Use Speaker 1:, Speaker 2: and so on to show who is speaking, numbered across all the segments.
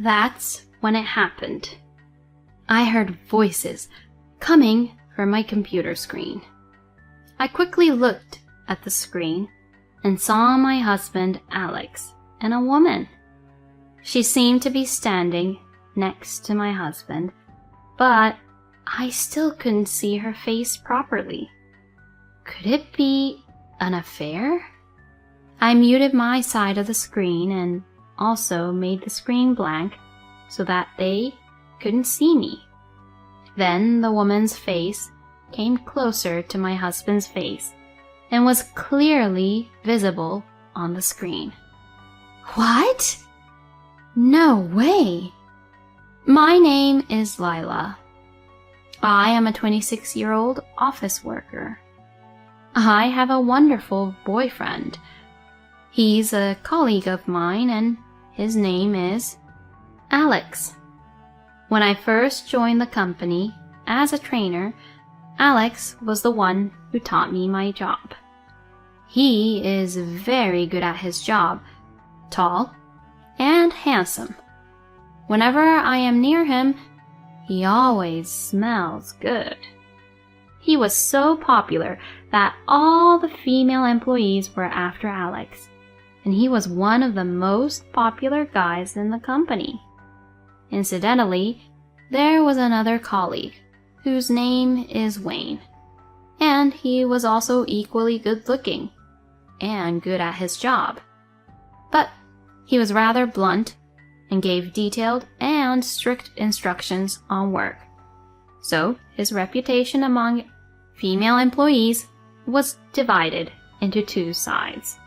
Speaker 1: That's when it happened. I heard voices coming from my computer screen. I quickly looked at the screen and saw my husband, Alex, and a woman. She seemed to be standing next to my husband, but I still couldn't see her face properly. Could it be an affair? I muted my side of the screen and also made the screen blank so that they couldn't see me. Then the woman's face came closer to my husband's face and was clearly visible on the screen. What? No way! My name is Lila. I am a 26-year-old office worker. I have a wonderful boyfriend. He's a colleague of mine and his name is Alex. When I first joined the company as a trainer, Alex was the one who taught me my job. He is very good at his job, tall and handsome. Whenever I am near him, he always smells good. He was so popular that all the female employees were after Alex, and he was one of the most popular guys in the company. Incidentally, there was another colleague whose name is Wayne, and he was also equally good-looking and good at his job. But he was rather blunt and gave detailed and strict instructions on work. So his reputation among female employees was divided into two sides.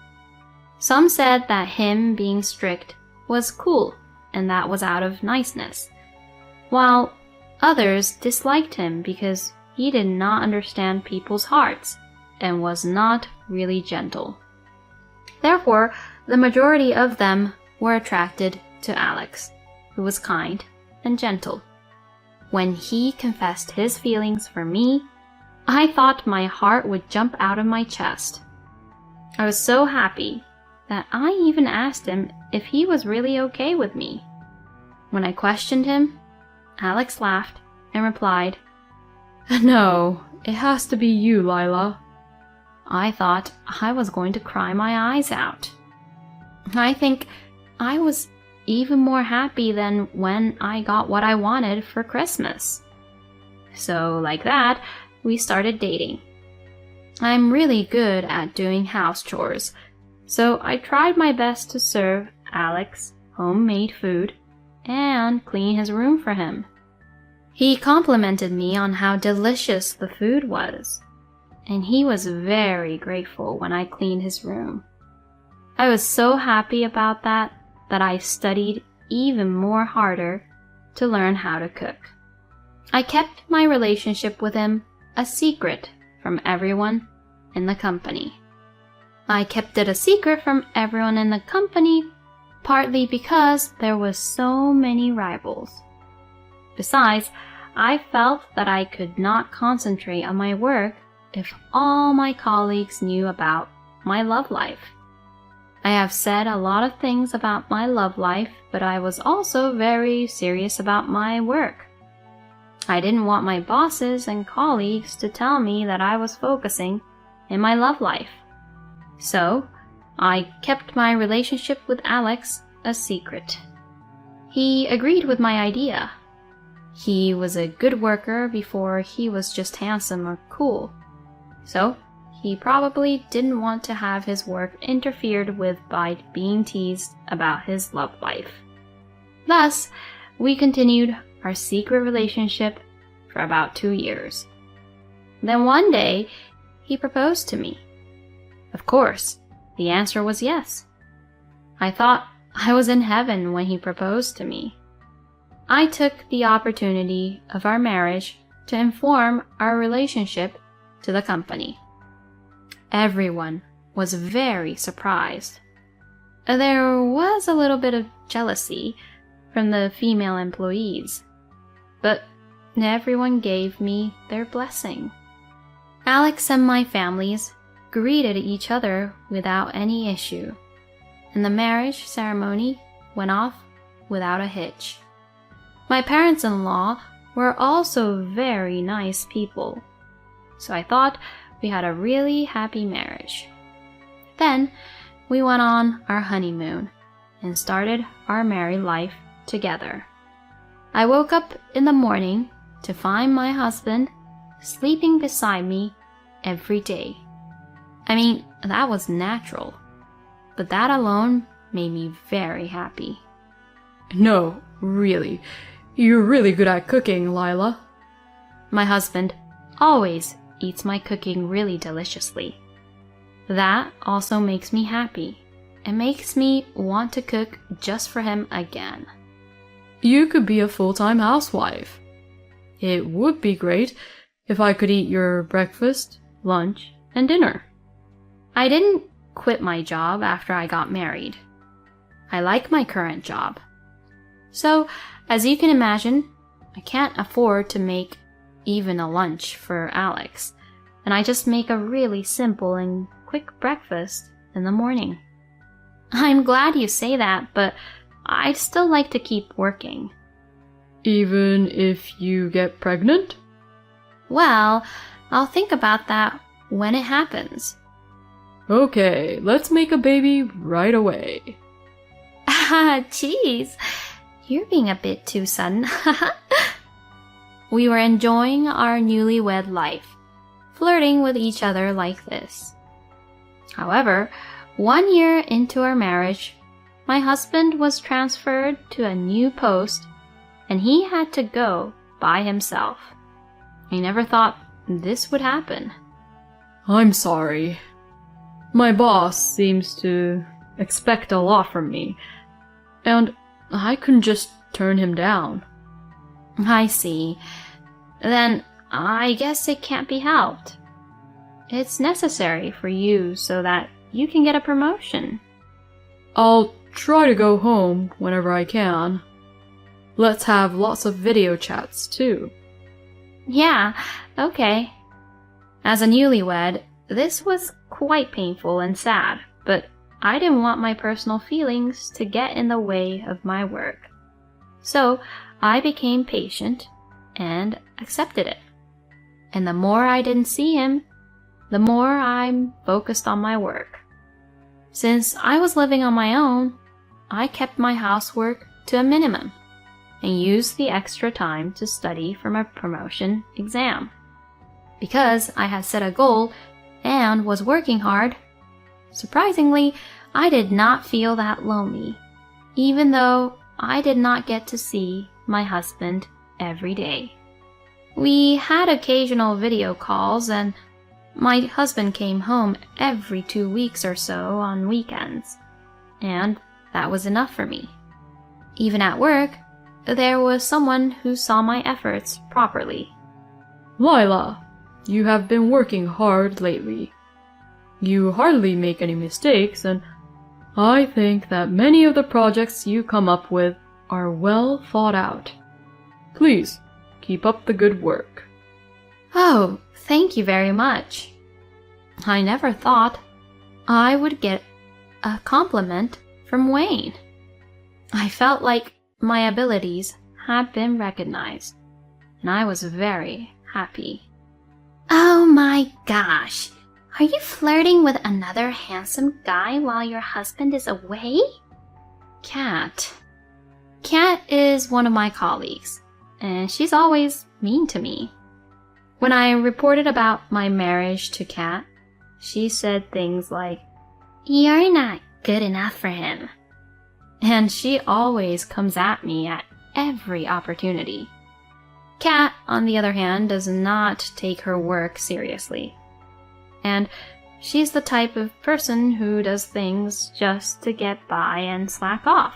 Speaker 1: Some said that him being strict was cool and that was out of niceness, while others disliked him because he did not understand people's hearts and was not really gentle. Therefore, the majority of them were attracted to Alex, who was kind and gentle. When he confessed his feelings for me, I thought my heart would jump out of my chest. I was so happy that I even asked him if he was really okay with me. When I questioned him, Alex laughed and replied, "No, it has to be you, Lila." I thought I was going to cry my eyes out. I think I was even more happy than when I got what I wanted for Christmas. So like that, we started dating. I'm really good at doing house chores, so I tried my best to serve Alex homemade food and clean his room for him. He complimented me on how delicious the food was, and he was very grateful when I cleaned his room. I was so happy about that I studied even more harder to learn how to cook. I kept my relationship with him a secret from everyone in the company. I kept it a secret from everyone in the company partly because there were so many rivals. Besides, I felt that I could not concentrate on my work if all my colleagues knew about my love life. I have said a lot of things about my love life, but I was also very serious about my work. I didn't want my bosses and colleagues to tell me that I was focusing in my love life. So, I kept my relationship with Alex a secret. He agreed with my idea. He was a good worker before he was just handsome or cool. So, he probably didn't want to have his work interfered with by being teased about his love life. Thus, we continued our secret relationship for about 2 years. Then one day, he proposed to me. Of course, the answer was yes. I thought I was in heaven when he proposed to me. I took the opportunity of our marriage to inform our relationship to the company. Everyone was very surprised. There was a little bit of jealousy from the female employees, but everyone gave me their blessing. Alex and my families greeted each other without any issue, and the marriage ceremony went off without a hitch. My parents-in-law were also very nice people, so I thought we had a really happy marriage. Then we went on our honeymoon and started our married life together. I woke up in the morning to find my husband sleeping beside me every day. I mean, that was natural, but that alone made me very happy.
Speaker 2: No, really. You're really good at cooking, Lila.
Speaker 1: My husband always eats my cooking really deliciously. That also makes me happy and makes me want to cook just for him again.
Speaker 2: You could be a full-time housewife. It would be great if I could eat your breakfast, lunch, and dinner.
Speaker 1: I didn't quit my job after I got married. I like my current job. So, as you can imagine, I can't afford to make even a lunch for Alex, and I just make a really simple and quick breakfast in the morning. I'm glad you say that, but I'd still like to keep working.
Speaker 2: Even if you get pregnant?
Speaker 1: Well, I'll think about that when it happens.
Speaker 2: Okay, let's make a baby right away.
Speaker 1: Ah, jeez. You're being a bit too sudden. We were enjoying our newlywed life, flirting with each other like this. However, 1 year into our marriage, my husband was transferred to a new post and he had to go by himself. I never thought this would happen.
Speaker 2: I'm sorry. My boss seems to expect a lot from me, and I couldn't just turn him down.
Speaker 1: I see. Then I guess it can't be helped. It's necessary for you so that you can get a promotion.
Speaker 2: I'll try to go home whenever I can. Let's have lots of video chats too.
Speaker 1: Yeah, okay. As a newlywed, this was quite painful and sad, but I didn't want my personal feelings to get in the way of my work. So I became patient and accepted it. And the more I didn't see him, the more I'm focused on my work. Since I was living on my own, I kept my housework to a minimum and used the extra time to study for my promotion exam. Because I had set a goal and was working hard, surprisingly, I did not feel that lonely, even though I did not get to see my husband every day. We had occasional video calls, and my husband came home every 2 weeks or so on weekends, and that was enough for me. Even at work, there was someone who saw my efforts properly.
Speaker 2: Lila, you have been working hard lately. You hardly make any mistakes, and I think that many of the projects you come up with are well thought out. Please, keep up the good work.
Speaker 1: Oh, thank you very much. I never thought I would get a compliment from Wayne. I felt like my abilities had been recognized, and I was very happy. Oh my gosh! Are you flirting with another handsome guy while your husband is away? Kat. Kat is one of my colleagues, and she's always mean to me. When I reported about my marriage to Kat, she said things like, "You're not good enough for him." And she always comes at me at every opportunity. Kat, on the other hand, does not take her work seriously. And she's the type of person who does things just to get by and slack off.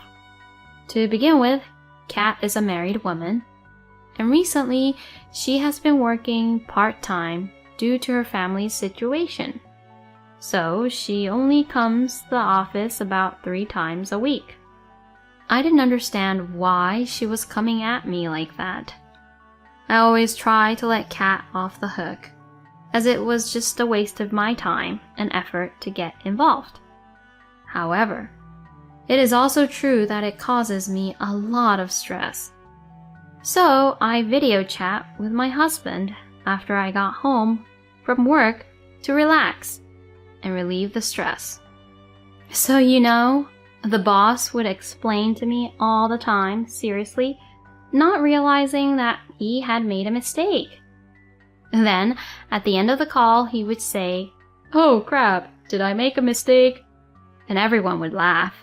Speaker 1: To begin with, Kat is a married woman, and recently she has been working part-time due to her family's situation. So she only comes to the office about 3 times a week. I didn't understand why she was coming at me like that. I always try to let Kat off the hook, as it was just a waste of my time and effort to get involved. However, It is also true that it causes me a lot of stress. So I video chat with my husband after I got home from work to relax and relieve the stress. So the boss would explain to me all the time, seriously, not realizing that he had made a mistake. Then, at the end of the call, he would say,
Speaker 2: "Oh crap, did I make a mistake?"
Speaker 1: And everyone would laugh.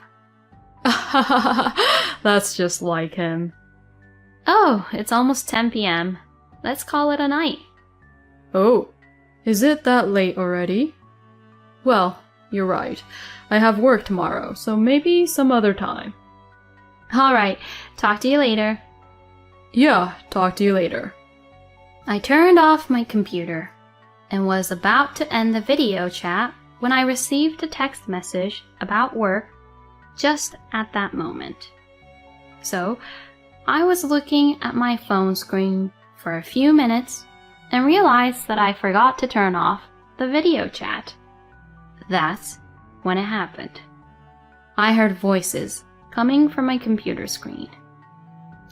Speaker 2: That's just like him.
Speaker 1: Oh, it's almost 10 p.m. Let's call it a night.
Speaker 2: Oh, is it that late already? Well, you're right. I have work tomorrow, so maybe some other time.
Speaker 1: All right, talk to you later.
Speaker 2: Yeah, talk to you later.
Speaker 1: I turned off my computer and was about to end the video chat when I received a text message about work just at that moment. So, I was looking at my phone screen for a few minutes and realized that I forgot to turn off the video chat. That's when it happened. I heard voices coming from my computer screen.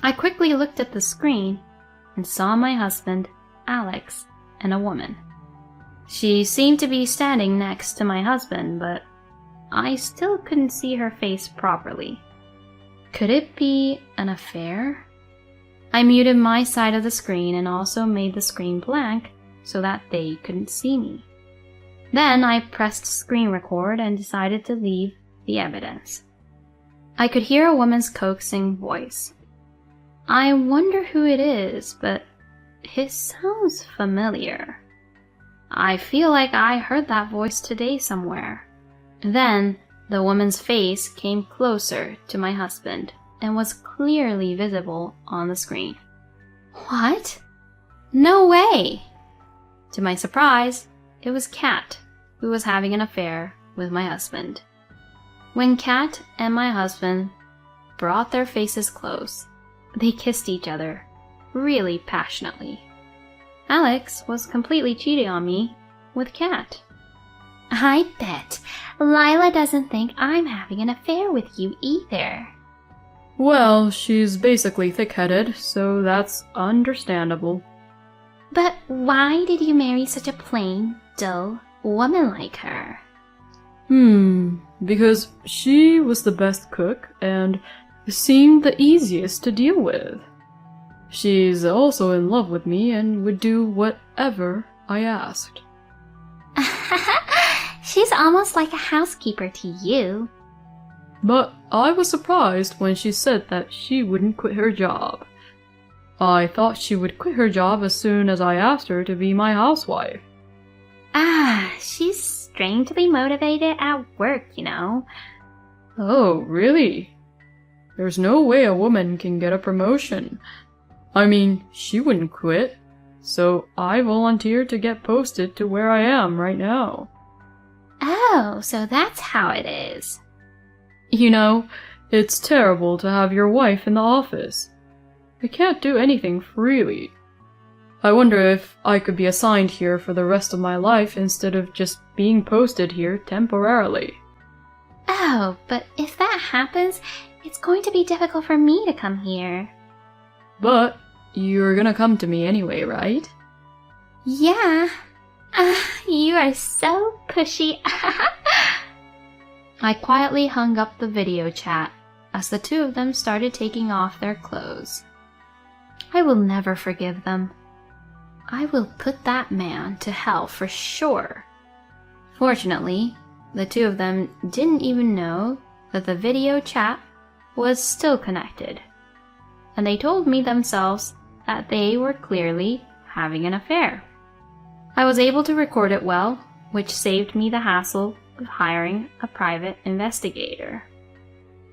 Speaker 1: I quickly looked at the screen and saw my husband, Alex, and a woman. She seemed to be standing next to my husband, but I still couldn't see her face properly. Could it be an affair? I muted my side of the screen and also made the screen blank so that they couldn't see me. Then I pressed screen record and decided to leave the evidence. I could hear a woman's coaxing voice. I wonder who it is, but it sounds familiar. I feel like I heard that voice today somewhere. Then the woman's face came closer to my husband and was clearly visible on the screen. What? No way! To my surprise, it was Kat, who was having an affair with my husband. When Kat and my husband brought their faces close, they kissed each other really passionately. Alex was completely cheating on me with Kat. I bet Lila doesn't think I'm having an affair with you either.
Speaker 2: Well, she's basically thick-headed, so that's understandable.
Speaker 1: But why did you marry such a plain, dull woman like her?
Speaker 2: Because she was the best cook and seemed the easiest to deal with. She's also in love with me and would do whatever I asked.
Speaker 1: She's almost like a housekeeper to you.
Speaker 2: But I was surprised when she said that she wouldn't quit her job. I thought she would quit her job as soon as I asked her to be my housewife.
Speaker 1: She's strangely motivated at work,
Speaker 2: Oh, really? There's no way a woman can get a promotion. I mean, she wouldn't quit, so I volunteered to get posted to where I am right now.
Speaker 1: Oh, so that's how it is.
Speaker 2: It's terrible to have your wife in the office. I can't do anything freely. I wonder if I could be assigned here for the rest of my life instead of just being posted here temporarily.
Speaker 1: Oh, but if that happens, it's going to be difficult for me to come here.
Speaker 2: But you're gonna come to me anyway, right?
Speaker 1: Yeah. You are so pushy. I quietly hung up the video chat as the two of them started taking off their clothes. I will never forgive them. I will put that man to hell for sure. Fortunately, the two of them didn't even know that the video chat was still connected, and they told me themselves that they were clearly having an affair. I was able to record it well, which saved me the hassle of hiring a private investigator.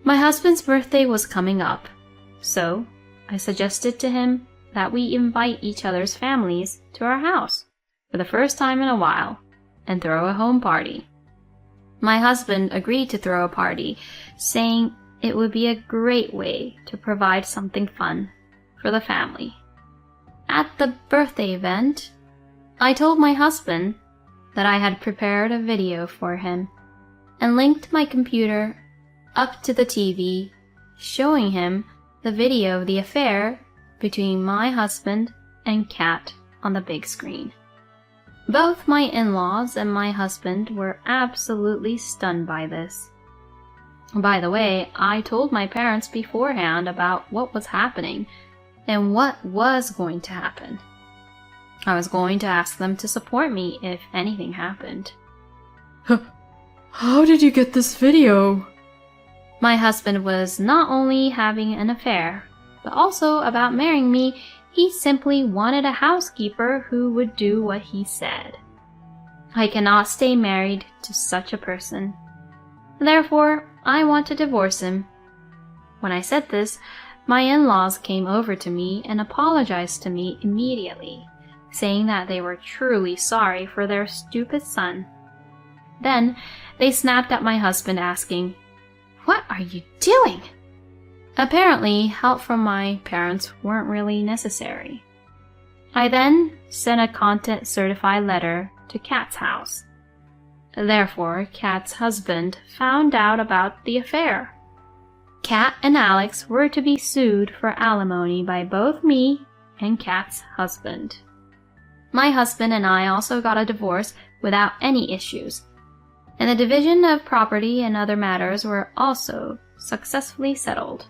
Speaker 1: My husband's birthday was coming up, so I suggested to him that we invite each other's families to our house for the first time in a while and throw a home party. My husband agreed to throw a party, saying it would be a great way to provide something fun for the family. At the birthday event, I told my husband that I had prepared a video for him and linked my computer up to the TV, showing him the video of the affair between my husband and Kat on the big screen. Both my in-laws and my husband were absolutely stunned by this. By the way, I told my parents beforehand about what was happening and what was going to happen. I was going to ask them to support me if anything happened.
Speaker 2: How did you get this video?
Speaker 1: My husband was not only having an affair, but also about marrying me. He simply wanted a housekeeper who would do what he said. I cannot stay married to such a person. Therefore, I want to divorce him. When I said this, my in-laws came over to me and apologized to me immediately, saying that they were truly sorry for their stupid son. Then they snapped at my husband asking, "What are you doing?" Apparently, help from my parents weren't really necessary. I then sent a content certified letter to Kat's house. Therefore, Kat's husband found out about the affair. Kat and Alex were to be sued for alimony by both me and Kat's husband. My husband and I also got a divorce without any issues, and the division of property and other matters were also successfully settled.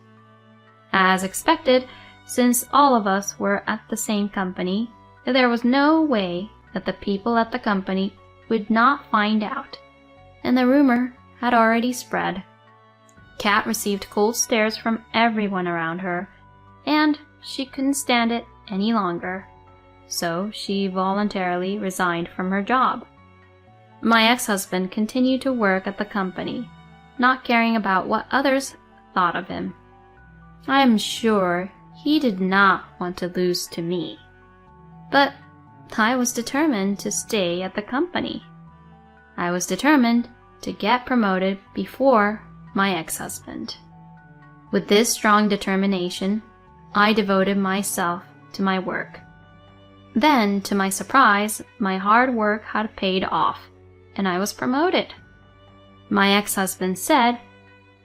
Speaker 1: As expected, since all of us were at the same company, there was no way that the people at the company would not find out, and the rumor had already spread. Kat received cold stares from everyone around her, and she couldn't stand it any longer, so she voluntarily resigned from her job. My ex-husband continued to work at the company, not caring about what others thought of him. I am sure he did not want to lose to me, but I was determined to stay at the company. I was determined to get promoted before my ex-husband. With this strong determination, I devoted myself to my work. Then, to my surprise, my hard work had paid off, and I was promoted. My ex-husband said,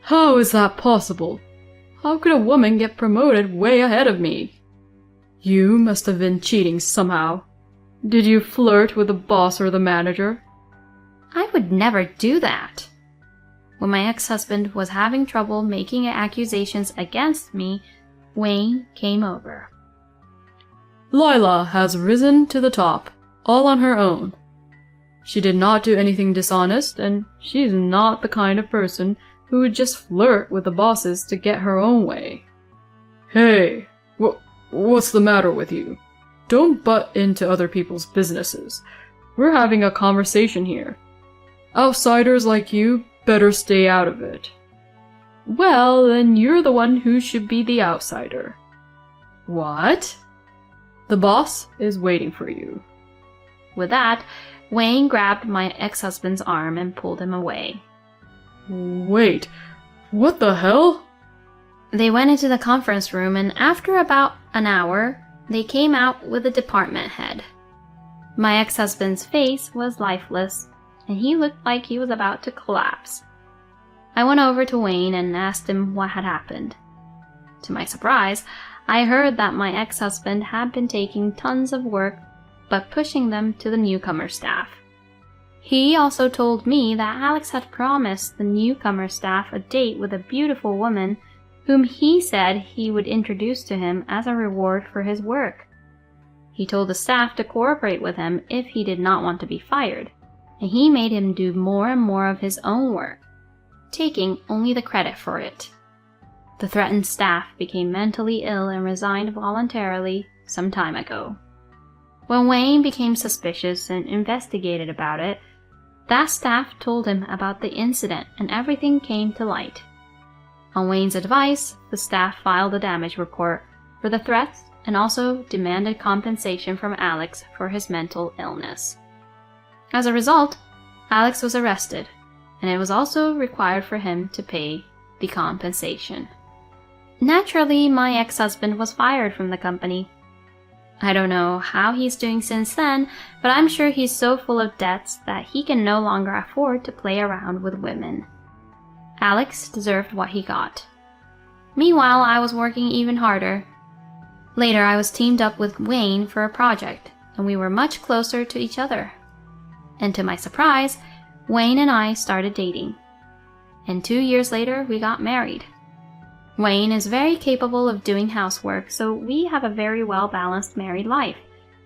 Speaker 2: "How is that possible? How could a woman get promoted way ahead of me? You must have been cheating somehow. Did you flirt with the boss or the manager?"
Speaker 1: I would never do that. When my ex-husband was having trouble making accusations against me, Wayne came over.
Speaker 2: "Lila has risen to the top, all on her own. She did not do anything dishonest, and she's not the kind of person who would just flirt with the bosses to get her own way." "Hey, what's the matter with you? Don't butt into other people's businesses. We're having a conversation here. Outsiders like you better stay out of it." "Well, then you're the one who should be the outsider." "What?" "The boss is waiting for you."
Speaker 1: With that, Wayne grabbed my ex-husband's arm and pulled him away.
Speaker 2: "Wait, what the hell?"
Speaker 1: They went into the conference room, and after about an hour, they came out with the department head. My ex-husband's face was lifeless, and he looked like he was about to collapse. I went over to Wayne and asked him what had happened. To my surprise, I heard that my ex-husband had been taking tons of work, but pushing them to the newcomer staff. He also told me that Alex had promised the newcomer staff a date with a beautiful woman whom he said he would introduce to him as a reward for his work. He told the staff to cooperate with him if he did not want to be fired, and he made him do more and more of his own work, taking only the credit for it. The threatened staff became mentally ill and resigned voluntarily some time ago. When Wayne became suspicious and investigated about it, that staff told him about the incident and everything came to light. On Wayne's advice, the staff filed a damage report for the threats and also demanded compensation from Alex for his mental illness. As a result, Alex was arrested, and it was also required for him to pay the compensation. Naturally, my ex-husband was fired from the company. I don't know how he's doing since then, but I'm sure he's so full of debts that he can no longer afford to play around with women. Alex deserved what he got. Meanwhile, I was working even harder. Later, I was teamed up with Wayne for a project, and we were much closer to each other. And to my surprise, Wayne and I started dating. And 2 years later, we got married. Wayne is very capable of doing housework, so we have a very well-balanced married life,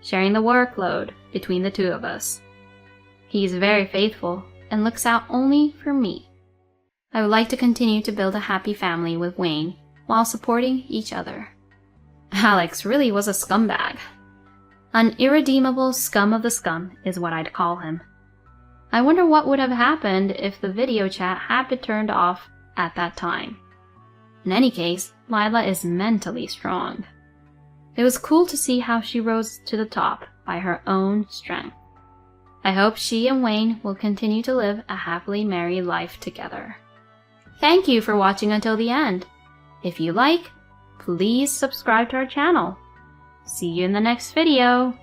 Speaker 1: sharing the workload between the two of us. He is very faithful and looks out only for me. I would like to continue to build a happy family with Wayne while supporting each other. Alex really was a scumbag. An irredeemable scum of the scum is what I'd call him. I wonder what would have happened if the video chat had been turned off at that time. In any case, Lila is mentally strong. It was cool to see how she rose to the top by her own strength. I hope she and Wayne will continue to live a happily married life together. Thank you for watching until the end. If you like, please subscribe to our channel. See you in the next video.